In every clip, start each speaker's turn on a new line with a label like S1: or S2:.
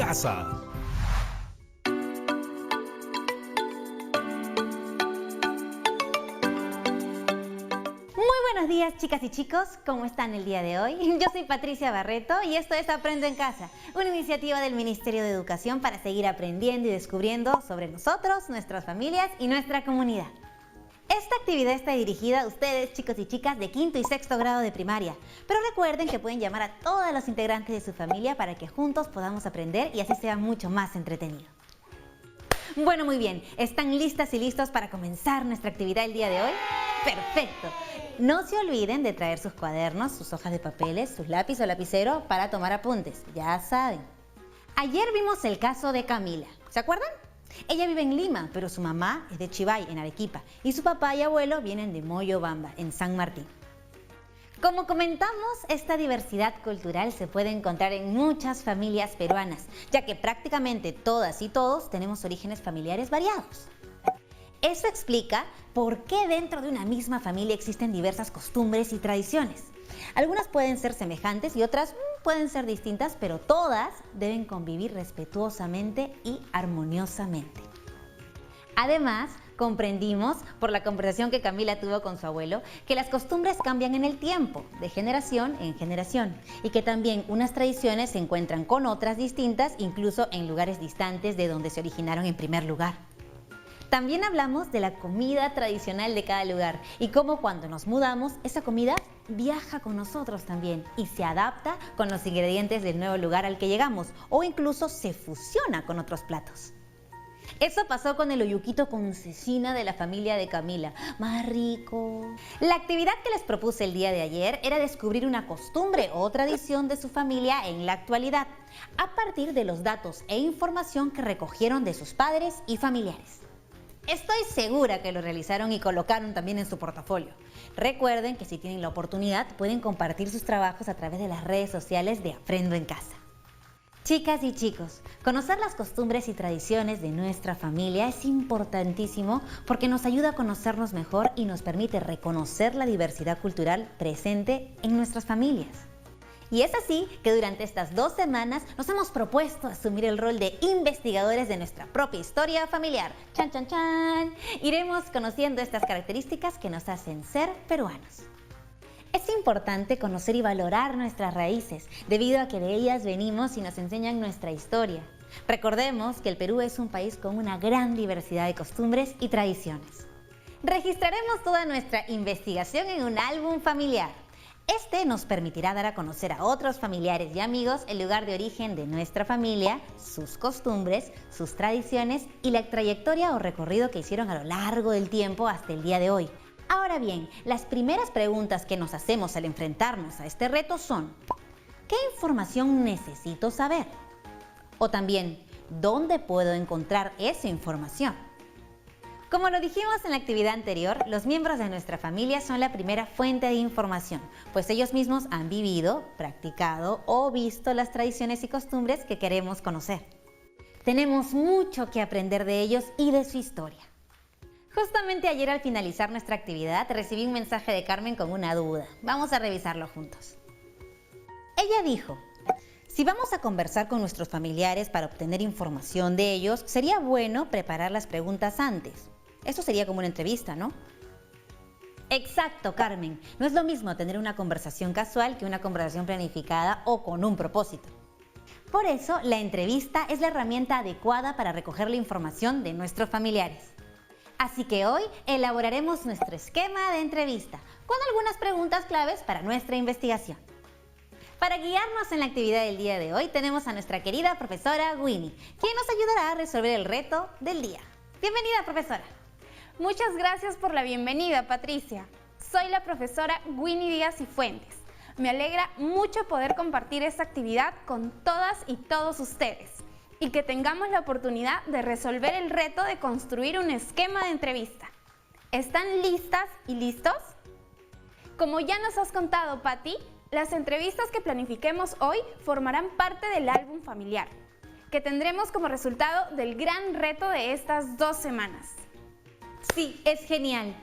S1: casa.
S2: Buenos días, chicas y chicos, ¿cómo están el día de hoy? Yo soy Patricia Barreto y esto es Aprendo en Casa, una iniciativa del Ministerio de Educación para seguir aprendiendo y descubriendo sobre nosotros, nuestras familias y nuestra comunidad. Esta actividad está dirigida a ustedes, chicos y chicas de quinto y sexto grado de primaria, pero recuerden que pueden llamar a todos los integrantes de su familia para que juntos podamos aprender y así sea mucho más entretenido. Bueno, muy bien, ¿están listas y listos para comenzar nuestra actividad el día de hoy? ¡Perfecto! No se olviden de traer sus cuadernos, sus hojas de papeles, sus lápiz o lapicero para tomar apuntes, ya saben. Ayer vimos el caso de Camila, ¿se acuerdan? Ella vive en Lima, pero su mamá es de Chivay, en Arequipa, y su papá y abuelo vienen de Moyobamba, en San Martín. Como comentamos, esta diversidad cultural se puede encontrar en muchas familias peruanas, ya que prácticamente todas y todos tenemos orígenes familiares variados. Eso explica por qué dentro de una misma familia existen diversas costumbres y tradiciones. Algunas pueden ser semejantes y otras pueden ser distintas, pero todas deben convivir respetuosamente y armoniosamente. Además, comprendimos, por la conversación que Camila tuvo con su abuelo, que las costumbres cambian en el tiempo, de generación en generación, y que también unas tradiciones se encuentran con otras distintas, incluso en lugares distantes de donde se originaron en primer lugar. También hablamos de la comida tradicional de cada lugar y cómo cuando nos mudamos, esa comida viaja con nosotros también y se adapta con los ingredientes del nuevo lugar al que llegamos o incluso se fusiona con otros platos. Eso pasó con el oyuquito con cecina de la familia de Camila. ¡Más rico! La actividad que les propuse el día de ayer era descubrir una costumbre o tradición de su familia en la actualidad, a partir de los datos e información que recogieron de sus padres y familiares. Estoy segura que lo realizaron y colocaron también en su portafolio. Recuerden que si tienen la oportunidad pueden compartir sus trabajos a través de las redes sociales de Aprendo en Casa. Chicas y chicos, conocer las costumbres y tradiciones de nuestra familia es importantísimo porque nos ayuda a conocernos mejor y nos permite reconocer la diversidad cultural presente en nuestras familias. Y es así que durante estas 2 semanas nos hemos propuesto asumir el rol de investigadores de nuestra propia historia familiar. ¡Chan, chan, chan! Iremos conociendo estas características que nos hacen ser peruanos. Es importante conocer y valorar nuestras raíces, debido a que de ellas venimos y nos enseñan nuestra historia. Recordemos que el Perú es un país con una gran diversidad de costumbres y tradiciones. Registraremos toda nuestra investigación en un álbum familiar. Este nos permitirá dar a conocer a otros familiares y amigos el lugar de origen de nuestra familia, sus costumbres, sus tradiciones y la trayectoria o recorrido que hicieron a lo largo del tiempo hasta el día de hoy. Ahora bien, las primeras preguntas que nos hacemos al enfrentarnos a este reto son: ¿qué información necesito saber? O también, ¿dónde puedo encontrar esa información? Como lo dijimos en la actividad anterior, los miembros de nuestra familia son la primera fuente de información, pues ellos mismos han vivido, practicado o visto las tradiciones y costumbres que queremos conocer. Tenemos mucho que aprender de ellos y de su historia. Justamente ayer al finalizar nuestra actividad recibí un mensaje de Carmen con una duda. Vamos a revisarlo juntos. Ella dijo: si vamos a conversar con nuestros familiares para obtener información de ellos, sería bueno preparar las preguntas antes. Eso sería como una entrevista, ¿no? Exacto, Carmen. No es lo mismo tener una conversación casual que una conversación planificada o con un propósito. Por eso, la entrevista es la herramienta adecuada para recoger la información de nuestros familiares. Así que hoy elaboraremos nuestro esquema de entrevista con algunas preguntas claves para nuestra investigación. Para guiarnos en la actividad del día de hoy tenemos a nuestra querida profesora Winnie, quien nos ayudará a resolver el reto del día. Bienvenida, profesora.
S3: Muchas gracias por la bienvenida, Patricia. Soy la profesora Winnie Díaz y Fuentes. Me alegra mucho poder compartir esta actividad con todas y todos ustedes y que tengamos la oportunidad de resolver el reto de construir un esquema de entrevista. ¿Están listas y listos? Como ya nos has contado, Pati, las entrevistas que planifiquemos hoy formarán parte del álbum familiar, que tendremos como resultado del gran reto de estas 2 semanas.
S2: Sí, es genial.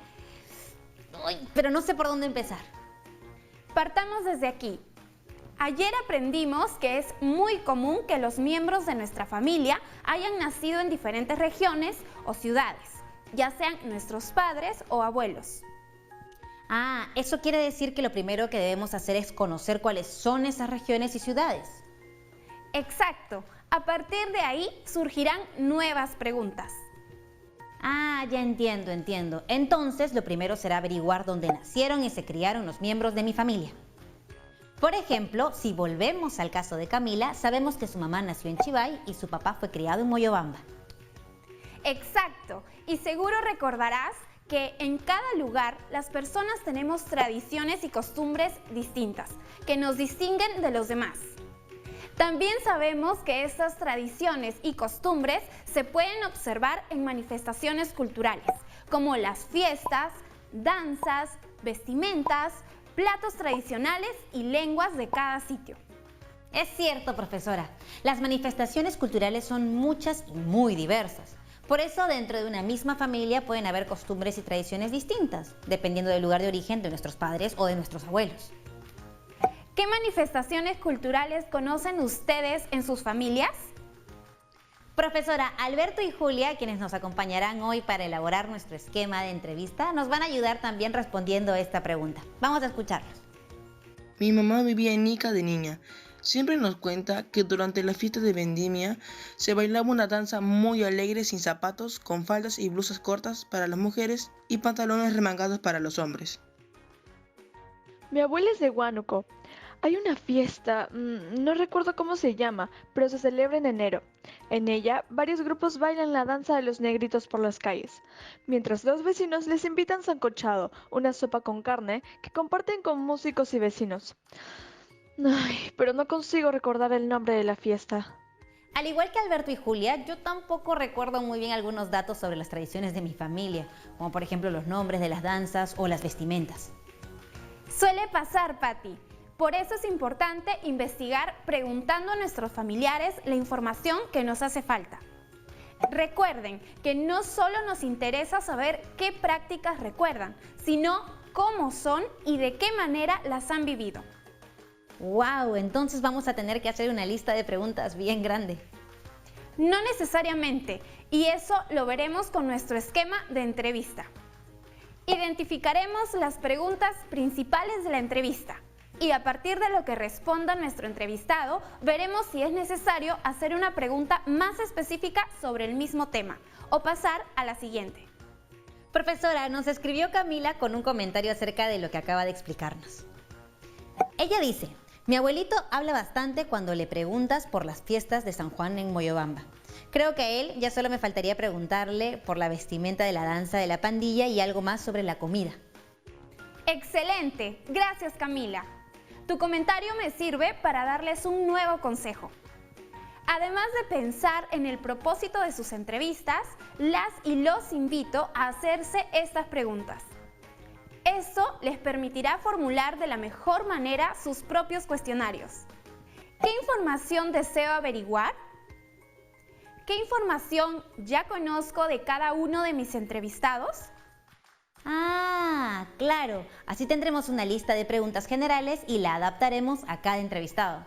S2: Pero no sé por dónde empezar.
S3: Partamos desde aquí. Ayer aprendimos que es muy común que los miembros de nuestra familia hayan nacido en diferentes regiones o ciudades, ya sean nuestros padres o abuelos.
S2: Ah, eso quiere decir que lo primero que debemos hacer es conocer cuáles son esas regiones y ciudades.
S3: Exacto. A partir de ahí surgirán nuevas preguntas.
S2: Ah, ya entiendo. Entonces, lo primero será averiguar dónde nacieron y se criaron los miembros de mi familia. Por ejemplo, si volvemos al caso de Camila, sabemos que su mamá nació en Chivay y su papá fue criado en Moyobamba.
S3: Exacto. Y seguro recordarás que en cada lugar las personas tenemos tradiciones y costumbres distintas, que nos distinguen de los demás. También sabemos que estas tradiciones y costumbres se pueden observar en manifestaciones culturales, como las fiestas, danzas, vestimentas, platos tradicionales y lenguas de cada sitio.
S2: Es cierto, profesora. Las manifestaciones culturales son muchas y muy diversas. Por eso, dentro de una misma familia pueden haber costumbres y tradiciones distintas, dependiendo del lugar de origen de nuestros padres o de nuestros abuelos.
S3: ¿Qué manifestaciones culturales conocen ustedes en sus familias?
S2: Profesora, Alberto y Julia, quienes nos acompañarán hoy para elaborar nuestro esquema de entrevista, nos van a ayudar también respondiendo a esta pregunta. Vamos a escucharlos.
S1: Mi mamá vivía en Ica de niña. Siempre nos cuenta que durante la fiesta de vendimia se bailaba una danza muy alegre sin zapatos, con faldas y blusas cortas para las mujeres y pantalones remangados para los hombres.
S4: Mi abuela es de Huánuco. Hay una fiesta, no recuerdo cómo se llama, pero se celebra en enero. En ella, varios grupos bailan la danza de los negritos por las calles, mientras los vecinos les invitan sancochado, una sopa con carne que comparten con músicos y vecinos. Ay, pero no consigo recordar el nombre de la fiesta.
S2: Al igual que Alberto y Julia, yo tampoco recuerdo muy bien algunos datos sobre las tradiciones de mi familia, como por ejemplo los nombres de las danzas o las vestimentas.
S3: Suele pasar, Patti. Por eso es importante investigar preguntando a nuestros familiares la información que nos hace falta. Recuerden que no solo nos interesa saber qué prácticas recuerdan, sino cómo son y de qué manera las han vivido.
S2: ¡Wow! Entonces vamos a tener que hacer una lista de preguntas bien grande.
S3: No necesariamente, y eso lo veremos con nuestro esquema de entrevista. Identificaremos las preguntas principales de la entrevista y a partir de lo que responda nuestro entrevistado, veremos si es necesario hacer una pregunta más específica sobre el mismo tema o pasar a la siguiente.
S2: Profesora, nos escribió Camila con un comentario acerca de lo que acaba de explicarnos. Ella dice: mi abuelito habla bastante cuando le preguntas por las fiestas de San Juan en Moyobamba. Creo que a él ya solo me faltaría preguntarle por la vestimenta de la danza de la pandilla y algo más sobre la comida.
S3: ¡Excelente! Gracias, Camila. Tu comentario me sirve para darles un nuevo consejo. Además de pensar en el propósito de sus entrevistas, las y los invito a hacerse estas preguntas. Eso les permitirá formular de la mejor manera sus propios cuestionarios. ¿Qué información deseo averiguar? ¿Qué información ya conozco de cada uno de mis entrevistados?
S2: Ah, claro. Así tendremos una lista de preguntas generales y la adaptaremos a cada entrevistado.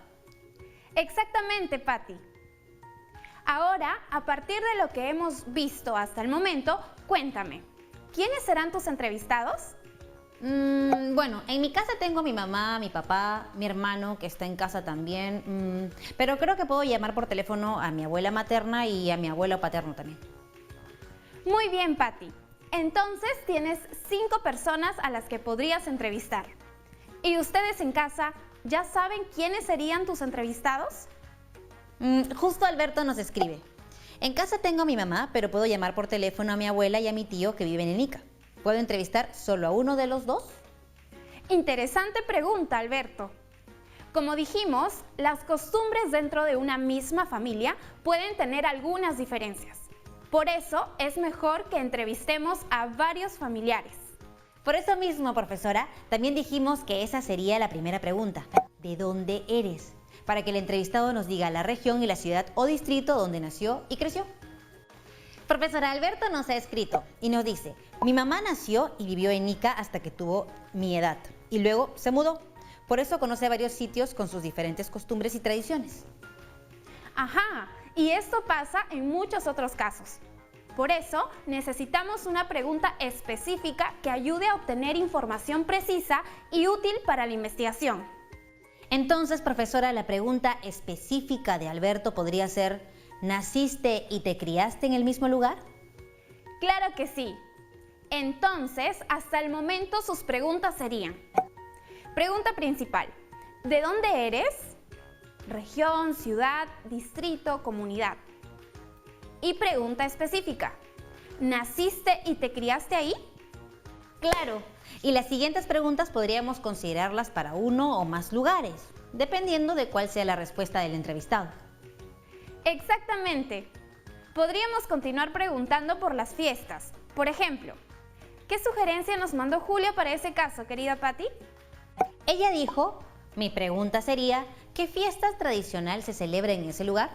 S3: Exactamente, Patti. Ahora, a partir de lo que hemos visto hasta el momento, cuéntame, ¿quiénes serán tus entrevistados?
S2: Bueno, en mi casa tengo a mi mamá, mi papá, mi hermano que está en casa también, pero creo que puedo llamar por teléfono a mi abuela materna y a mi abuelo paterno también.
S3: Muy bien, Patti. Entonces tienes 5 personas a las que podrías entrevistar. ¿Y ustedes en casa ya saben quiénes serían tus entrevistados?
S2: Justo Alberto nos escribe: en casa tengo a mi mamá, pero puedo llamar por teléfono a mi abuela y a mi tío que viven en Ica. ¿Puedo entrevistar solo a uno de los dos?
S3: Interesante pregunta, Alberto. Como dijimos, las costumbres dentro de una misma familia pueden tener algunas diferencias. Por eso es mejor que entrevistemos a varios familiares.
S2: Por eso mismo, profesora, también dijimos que esa sería la primera pregunta. ¿De dónde eres? Para que el entrevistado nos diga la región y la ciudad o distrito donde nació y creció. Profesora, Alberto nos ha escrito y nos dice: mi mamá nació y vivió en Ica hasta que tuvo mi edad y luego se mudó. Por eso conoce varios sitios con sus diferentes costumbres y tradiciones.
S3: Ajá, y esto pasa en muchos otros casos. Por eso necesitamos una pregunta específica que ayude a obtener información precisa y útil para la investigación.
S2: Entonces, profesora, la pregunta específica de Alberto podría ser: ¿naciste y te criaste en el mismo lugar?
S3: Claro que sí. Entonces, hasta el momento sus preguntas serían: pregunta principal, ¿de dónde eres? Región, ciudad, distrito, comunidad. Y pregunta específica, ¿naciste y te criaste ahí?
S2: Claro. Y las siguientes preguntas podríamos considerarlas para uno o más lugares, dependiendo de cuál sea la respuesta del entrevistado.
S3: Exactamente. Podríamos continuar preguntando por las fiestas. Por ejemplo, ¿qué sugerencia nos mandó Julia para ese caso, querida Patti?
S2: Ella dijo, mi pregunta sería, ¿qué fiesta tradicional se celebra en ese lugar?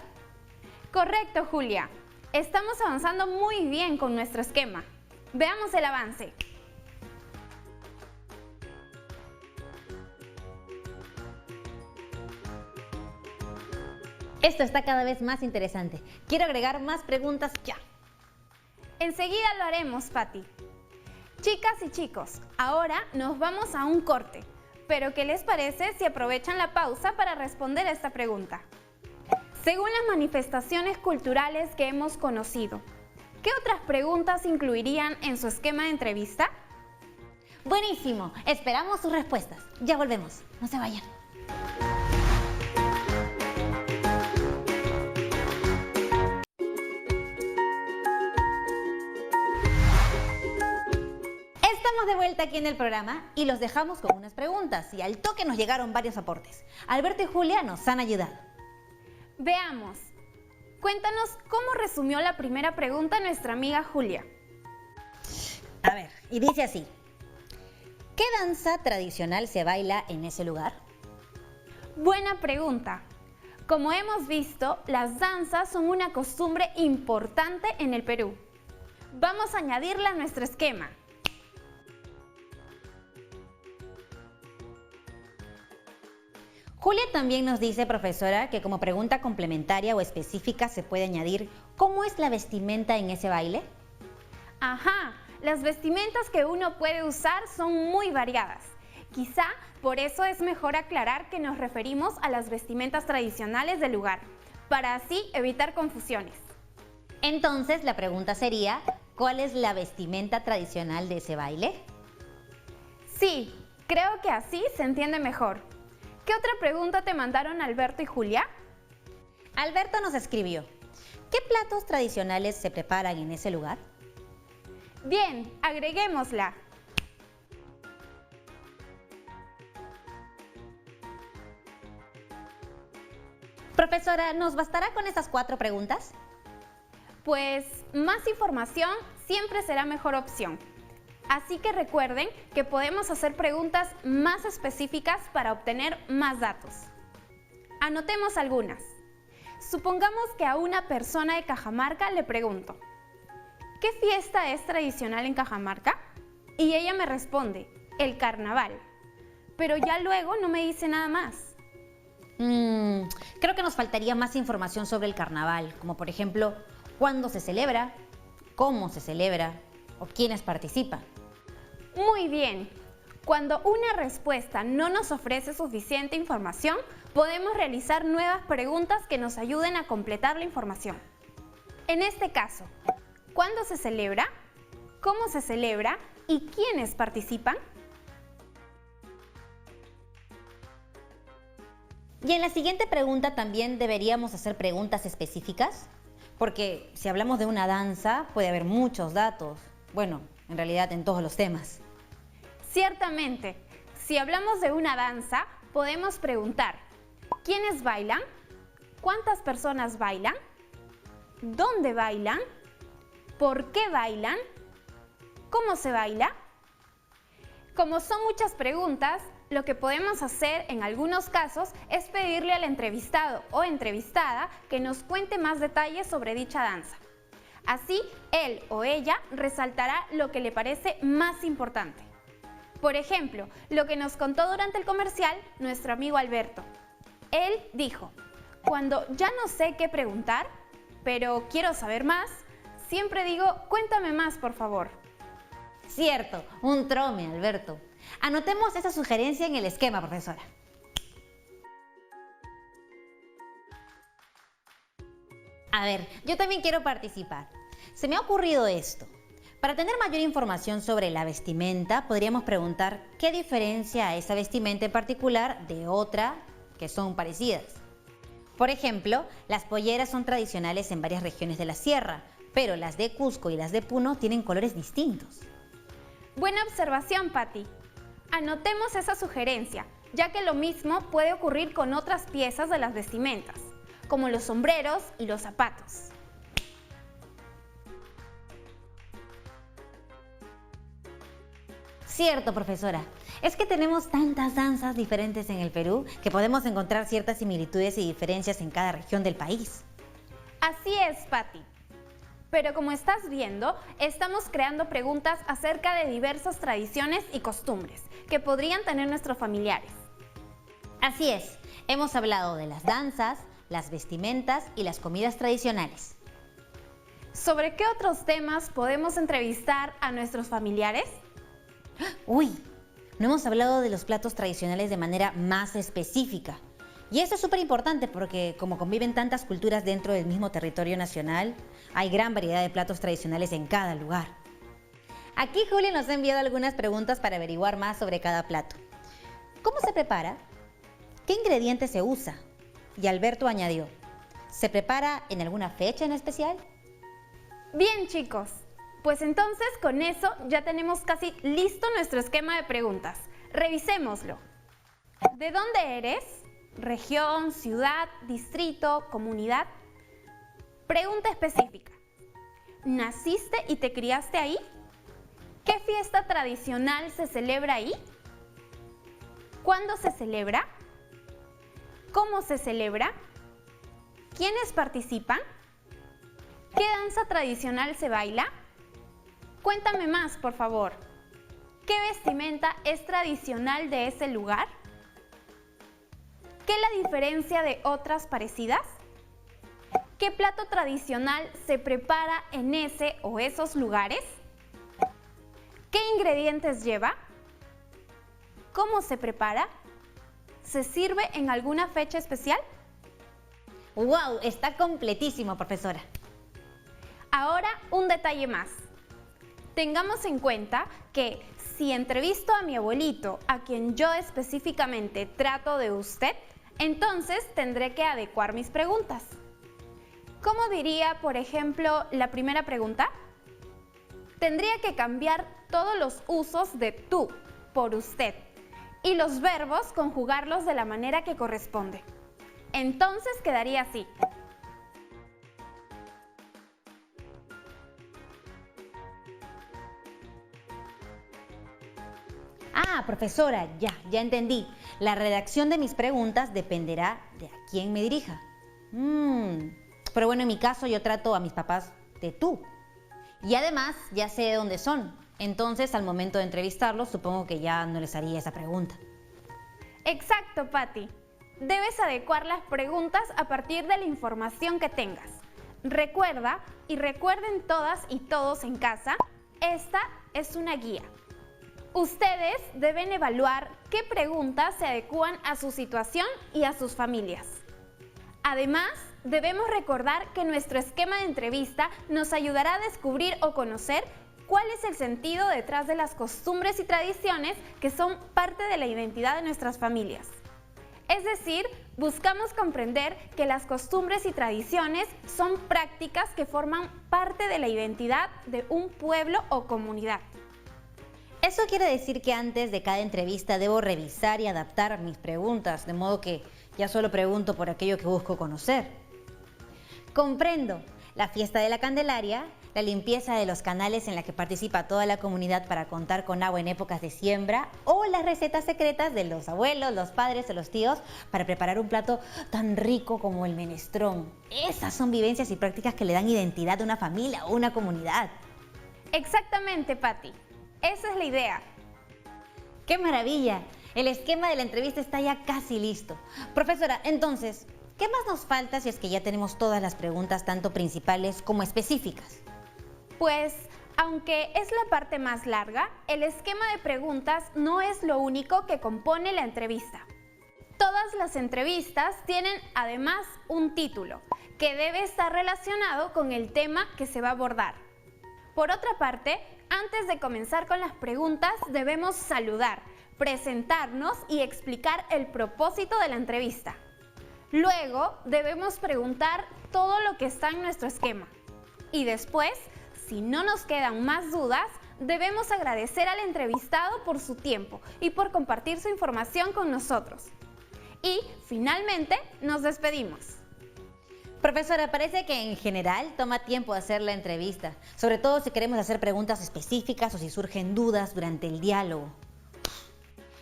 S3: Correcto, Julia. Estamos avanzando muy bien con nuestro esquema. Veamos el avance.
S2: Esto está cada vez más interesante. Quiero agregar más preguntas ya.
S3: Enseguida lo haremos, Patti. Chicas y chicos, ahora nos vamos a un corte. Pero ¿qué les parece si aprovechan la pausa para responder a esta pregunta? Según las manifestaciones culturales que hemos conocido, ¿qué otras preguntas incluirían en su esquema de entrevista?
S2: Buenísimo. Esperamos sus respuestas. Ya volvemos. No se vayan. Estamos de vuelta aquí en el programa y los dejamos con unas preguntas y al toque nos llegaron varios aportes. Alberto y Julia nos han ayudado.
S3: Veamos. Cuéntanos cómo resumió la primera pregunta nuestra amiga Julia.
S2: A ver, y dice así. ¿Qué danza tradicional se baila en ese lugar?
S3: Buena pregunta. Como hemos visto, las danzas son una costumbre importante en el Perú. Vamos a añadirla a nuestro esquema.
S2: Julia también nos dice, profesora, que como pregunta complementaria o específica se puede añadir ¿cómo es la vestimenta en ese baile?
S3: Ajá, las vestimentas que uno puede usar son muy variadas. Quizá por eso es mejor aclarar que nos referimos a las vestimentas tradicionales del lugar, para así evitar confusiones.
S2: Entonces la pregunta sería, ¿cuál es la vestimenta tradicional de ese baile?
S3: Sí, creo que así se entiende mejor. ¿Qué otra pregunta te mandaron Alberto y Julia?
S2: Alberto nos escribió, ¿qué platos tradicionales se preparan en ese lugar?
S3: Bien, agreguémosla.
S2: Profesora, ¿nos bastará con estas 4 preguntas?
S3: Pues más información siempre será mejor opción. Así que recuerden que podemos hacer preguntas más específicas para obtener más datos. Anotemos algunas. Supongamos que a una persona de Cajamarca le pregunto, ¿qué fiesta es tradicional en Cajamarca? Y ella me responde, el carnaval. Pero ya luego no me dice nada más.
S2: Creo que nos faltaría más información sobre el carnaval, como por ejemplo, ¿cuándo se celebra? ¿Cómo se celebra? ¿O quiénes participan?
S3: Muy bien. Cuando una respuesta no nos ofrece suficiente información, podemos realizar nuevas preguntas que nos ayuden a completar la información. En este caso, ¿cuándo se celebra? ¿Cómo se celebra? ¿Y quiénes participan?
S2: Y en la siguiente pregunta también deberíamos hacer preguntas específicas, porque si hablamos de una danza puede haber muchos datos. Bueno, en realidad en todos los temas.
S3: Ciertamente, si hablamos de una danza, podemos preguntar, ¿quiénes bailan? ¿Cuántas personas bailan? ¿Dónde bailan? ¿Por qué bailan? ¿Cómo se baila? Como son muchas preguntas, lo que podemos hacer en algunos casos es pedirle al entrevistado o entrevistada que nos cuente más detalles sobre dicha danza. Así, él o ella resaltará lo que le parece más importante. Por ejemplo, lo que nos contó durante el comercial nuestro amigo Alberto. Él dijo, cuando ya no sé qué preguntar, pero quiero saber más, siempre digo, cuéntame más, por favor.
S2: Cierto, un trome, Alberto. Anotemos esa sugerencia en el esquema, profesora. A ver, yo también quiero participar. Se me ha ocurrido esto. Para tener mayor información sobre la vestimenta, podríamos preguntar qué diferencia esa vestimenta en particular de otra que son parecidas. Por ejemplo, las polleras son tradicionales en varias regiones de la sierra, pero las de Cusco y las de Puno tienen colores distintos.
S3: Buena observación, Patti. Anotemos esa sugerencia, ya que lo mismo puede ocurrir con otras piezas de las vestimentas, como los sombreros y los zapatos.
S2: Cierto, profesora. Es que tenemos tantas danzas diferentes en el Perú que podemos encontrar ciertas similitudes y diferencias en cada región del país.
S3: Así es, Patti. Pero como estás viendo, estamos creando preguntas acerca de diversas tradiciones y costumbres que podrían tener nuestros familiares.
S2: Así es, hemos hablado de las danzas, las vestimentas y las comidas tradicionales.
S3: ¿Sobre qué otros temas podemos entrevistar a nuestros familiares?
S2: Uy, no hemos hablado de los platos tradicionales de manera más específica. Y eso es súper importante porque como conviven tantas culturas dentro del mismo territorio nacional, hay gran variedad de platos tradicionales en cada lugar. Aquí Julia nos ha enviado algunas preguntas para averiguar más sobre cada plato. ¿Cómo se prepara? ¿Qué ingredientes se usa? Y Alberto añadió, ¿se prepara en alguna fecha en especial?
S3: Bien, chicos. Pues entonces con eso ya tenemos casi listo nuestro esquema de preguntas. Revisémoslo. ¿De dónde eres? Región, ciudad, distrito, comunidad. Pregunta específica. ¿Naciste y te criaste ahí? ¿Qué fiesta tradicional se celebra ahí? ¿Cuándo se celebra? ¿Cómo se celebra? ¿Quiénes participan? ¿Qué danza tradicional se baila? Cuéntame más, por favor. ¿Qué vestimenta es tradicional de ese lugar? ¿Qué la diferencia de otras parecidas? ¿Qué plato tradicional se prepara en ese o esos lugares? ¿Qué ingredientes lleva? ¿Cómo se prepara? ¿Se sirve en alguna fecha especial?
S2: ¡Wow! Está completísimo, profesora.
S3: Ahora, un detalle más. Tengamos en cuenta que si entrevisto a mi abuelito, a quien yo específicamente trato de usted, entonces tendré que adecuar mis preguntas. ¿Cómo diría, por ejemplo, la primera pregunta? Tendría que cambiar todos los usos de tú por usted y los verbos conjugarlos de la manera que corresponde. Entonces quedaría así.
S2: Ah, profesora, ya entendí. La redacción de mis preguntas dependerá de a quién me dirija. Pero bueno, en mi caso yo trato a mis papás de tú. Y además ya sé de dónde son. Entonces, al momento de entrevistarlos, supongo que ya no les haría esa pregunta.
S3: Exacto, Patti. Debes adecuar las preguntas a partir de la información que tengas. Recuerda, y recuerden todas y todos en casa, esta es una guía. Ustedes deben evaluar qué preguntas se adecúan a su situación y a sus familias. Además, debemos recordar que nuestro esquema de entrevista nos ayudará a descubrir o conocer cuál es el sentido detrás de las costumbres y tradiciones que son parte de la identidad de nuestras familias. Es decir, buscamos comprender que las costumbres y tradiciones son prácticas que forman parte de la identidad de un pueblo o comunidad.
S2: Eso quiere decir que antes de cada entrevista debo revisar y adaptar mis preguntas, de modo que ya solo pregunto por aquello que busco conocer. Comprendo. La fiesta de la Candelaria, la limpieza de los canales en la que participa toda la comunidad para contar con agua en épocas de siembra, o las recetas secretas de los abuelos, los padres o los tíos para preparar un plato tan rico como el menestrón. Esas son vivencias y prácticas que le dan identidad a una familia o una comunidad.
S3: Exactamente, Patti. Esa es la idea.
S2: ¡Qué maravilla! El esquema de la entrevista está ya casi listo. Profesora, entonces, ¿qué más nos falta si es que ya tenemos todas las preguntas, tanto principales como específicas?
S3: Pues, aunque es la parte más larga, el esquema de preguntas no es lo único que compone la entrevista. Todas las entrevistas tienen además un título, que debe estar relacionado con el tema que se va a abordar. Por otra parte, antes de comenzar con las preguntas, debemos saludar, presentarnos y explicar el propósito de la entrevista. Luego, debemos preguntar todo lo que está en nuestro esquema. Y después, si no nos quedan más dudas, debemos agradecer al entrevistado por su tiempo y por compartir su información con nosotros. Y, finalmente, nos despedimos.
S2: Profesora, parece que en general toma tiempo hacer la entrevista, sobre todo si queremos hacer preguntas específicas o si surgen dudas durante el diálogo.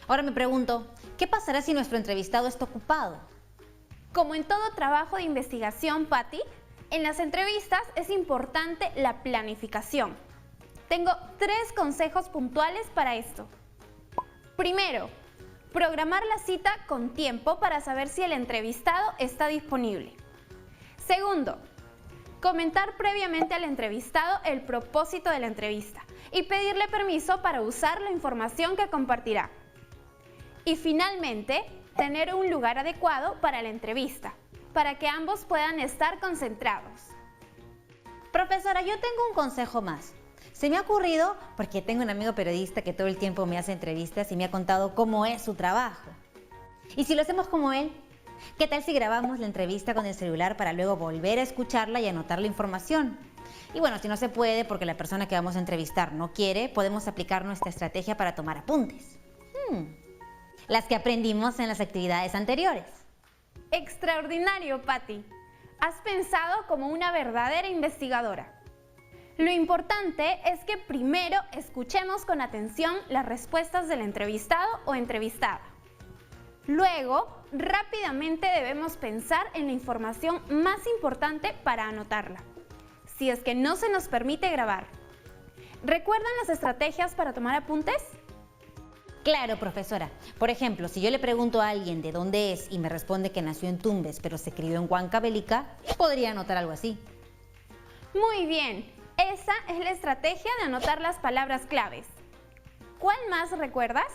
S2: Ahora me pregunto, ¿qué pasará si nuestro entrevistado está ocupado?
S3: Como en todo trabajo de investigación, Patti, en las entrevistas es importante la planificación. Tengo 3 consejos puntuales para esto. Primero, programar la cita con tiempo para saber si el entrevistado está disponible. Segundo, comentar previamente al entrevistado el propósito de la entrevista y pedirle permiso para usar la información que compartirá. Y finalmente, tener un lugar adecuado para la entrevista, para que ambos puedan estar concentrados.
S2: Profesora, yo tengo un consejo más. Se me ha ocurrido porque tengo un amigo periodista que todo el tiempo me hace entrevistas y me ha contado cómo es su trabajo. ¿Y si lo hacemos como él? ¿Qué tal si grabamos la entrevista con el celular para luego volver a escucharla y anotar la información? Y bueno, si no se puede porque la persona que vamos a entrevistar no quiere, podemos aplicar nuestra estrategia para tomar apuntes. Las que aprendimos en las actividades anteriores.
S3: Extraordinario, Patti. Has pensado como una verdadera investigadora. Lo importante es que primero escuchemos con atención las respuestas del entrevistado o entrevistada. Luego, rápidamente debemos pensar en la información más importante para anotarla, si es que no se nos permite grabar. ¿Recuerdan las estrategias para tomar apuntes?
S2: Claro, profesora. Por ejemplo, si yo le pregunto a alguien de dónde es y me responde que nació en Tumbes, pero se crió en Huancavelica, podría anotar algo así.
S3: Muy bien, esa es la estrategia de anotar las palabras claves. ¿Cuál más recuerdas?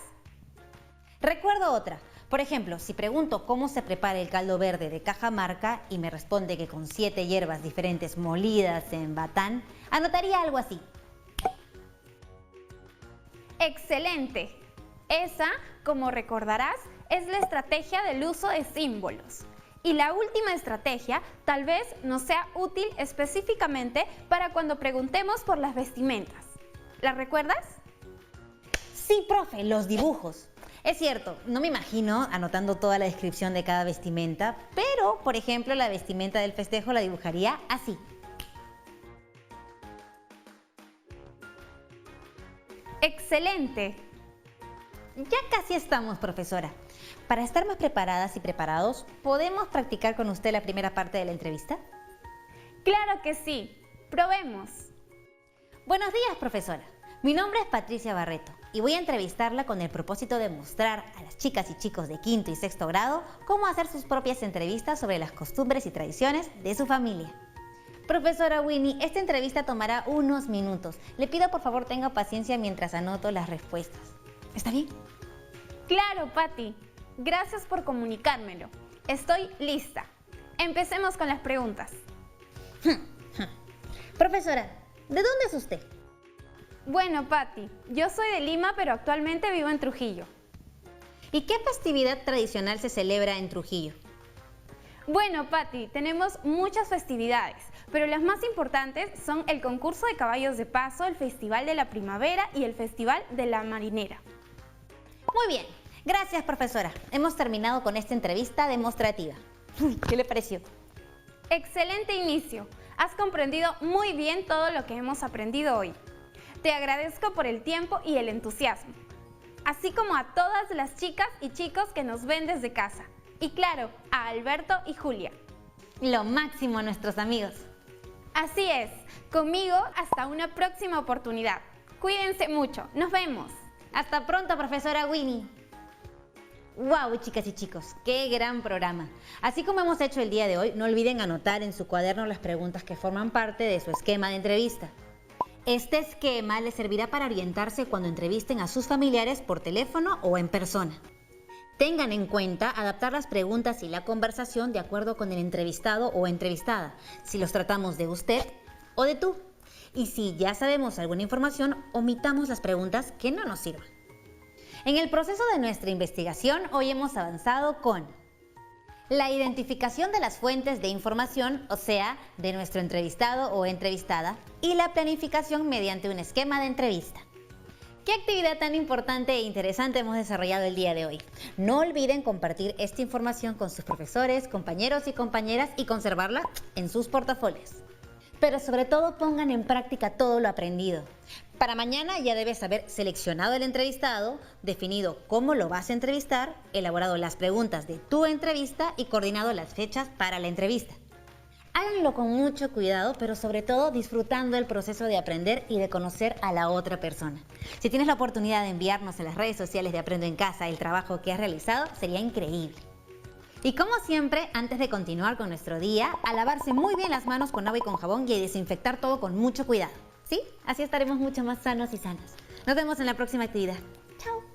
S2: Recuerdo otra. Por ejemplo, si pregunto cómo se prepara el caldo verde de Cajamarca y me responde que con 7 hierbas diferentes molidas en batán, anotaría algo así.
S3: ¡Excelente! Esa, como recordarás, es la estrategia del uso de símbolos. Y la última estrategia tal vez nos sea útil específicamente para cuando preguntemos por las vestimentas. ¿La recuerdas?
S2: Sí, profe, los dibujos. Es cierto, no me imagino anotando toda la descripción de cada vestimenta, pero, por ejemplo, la vestimenta del festejo la dibujaría así.
S3: ¡Excelente!
S2: Ya casi estamos, profesora. Para estar más preparadas y preparados, ¿podemos practicar con usted la primera parte de la entrevista?
S3: ¡Claro que sí! ¡Probemos!
S2: Buenos días, profesora. Mi nombre es Patricia Barreto y voy a entrevistarla con el propósito de mostrar a las chicas y chicos de 5º y 6º grado cómo hacer sus propias entrevistas sobre las costumbres y tradiciones de su familia. Profesora Winnie, esta entrevista tomará unos minutos. Le pido por favor tenga paciencia mientras anoto las respuestas. ¿Está bien?
S3: Claro, Patti. Gracias por comunicármelo. Estoy lista. Empecemos con las preguntas.
S2: Profesora, ¿de dónde es usted?
S3: Bueno, Patti, yo soy de Lima, pero actualmente vivo en Trujillo.
S2: ¿Y qué festividad tradicional se celebra en Trujillo?
S3: Bueno, Patti, tenemos muchas festividades, pero las más importantes son el concurso de caballos de paso, el Festival de la Primavera y el Festival de la Marinera.
S2: Muy bien, gracias, profesora. Hemos terminado con esta entrevista demostrativa. ¿Qué le pareció?
S3: Excelente inicio. Has comprendido muy bien todo lo que hemos aprendido hoy. Te agradezco por el tiempo y el entusiasmo, así como a todas las chicas y chicos que nos ven desde casa. Y claro, a Alberto y Julia.
S2: Lo máximo a nuestros amigos.
S3: Así es. Conmigo hasta una próxima oportunidad. Cuídense mucho. Nos vemos.
S2: Hasta pronto, profesora Winnie. ¡Wow, chicas y chicos! ¡Qué gran programa! Así como hemos hecho el día de hoy, no olviden anotar en su cuaderno las preguntas que forman parte de su esquema de entrevista. Este esquema les servirá para orientarse cuando entrevisten a sus familiares por teléfono o en persona. Tengan en cuenta adaptar las preguntas y la conversación de acuerdo con el entrevistado o entrevistada, si los tratamos de usted o de tú. Y si ya sabemos alguna información, omitamos las preguntas que no nos sirvan. En el proceso de nuestra investigación, hoy hemos avanzado con la identificación de las fuentes de información, o sea, de nuestro entrevistado o entrevistada, y la planificación mediante un esquema de entrevista. ¿Qué actividad tan importante e interesante hemos desarrollado el día de hoy? No olviden compartir esta información con sus profesores, compañeros y compañeras y conservarla en sus portafolios. Pero sobre todo pongan en práctica todo lo aprendido. Para mañana ya debes haber seleccionado el entrevistado, definido cómo lo vas a entrevistar, elaborado las preguntas de tu entrevista y coordinado las fechas para la entrevista. Háganlo con mucho cuidado, pero sobre todo disfrutando el proceso de aprender y de conocer a la otra persona. Si tienes la oportunidad de enviarnos en las redes sociales de Aprendo en Casa el trabajo que has realizado, sería increíble. Y como siempre, antes de continuar con nuestro día, a lavarse muy bien las manos con agua y con jabón y a desinfectar todo con mucho cuidado. ¿Sí? Así estaremos mucho más sanos y sanas. Nos vemos en la próxima actividad. ¡Chao!